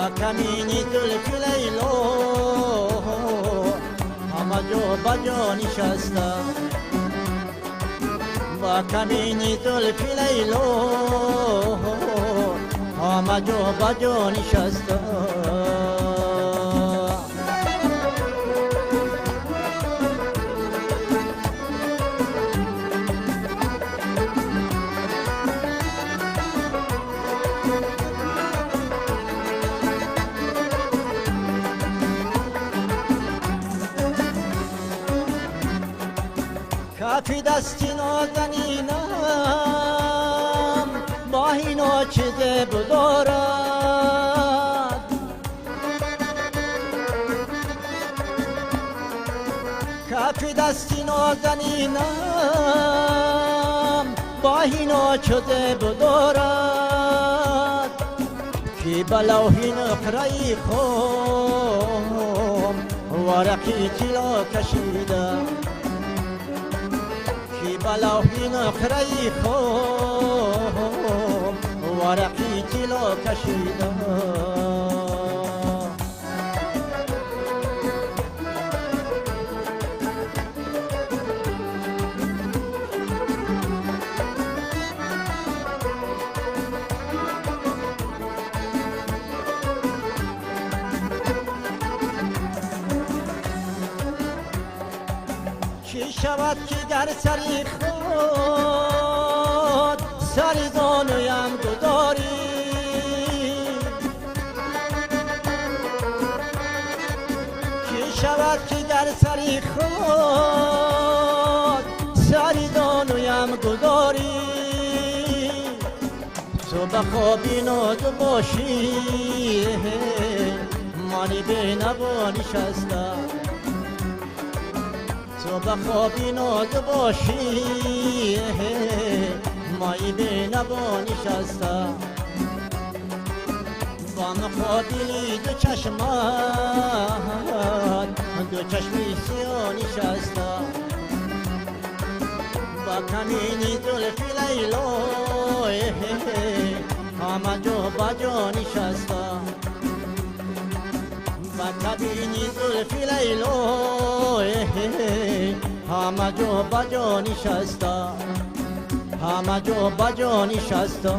با کمینی زلف لیلو همه جا بجا نشسته با کمینی زلف لیلو همه جا بجا نشسته کافی دستی نازنینم با اینا چه زیب دارد کافی دستی نازنینم با اینا چه زیب دارد کی بلوهی نقرهی خم ورقی طلا کشیده بلوهی نخری خوم ورقی طلا کشیده چی شود که در سری خود سری زانویم گذاری چی شود که در سری خود سری زانویم گذاری تو به خوابی نازو باشی مانی به نبا نشسته تو به خوابی نازو باشی مایی به نبا نشسته با مخابیلی دو چشمات دو چشمی سیاه نشسته با کمینی زلف لیلو همه جا بجا نشسته با کمینی زلف لیلو همه جا بجا نشسته همه جا بجا نشسته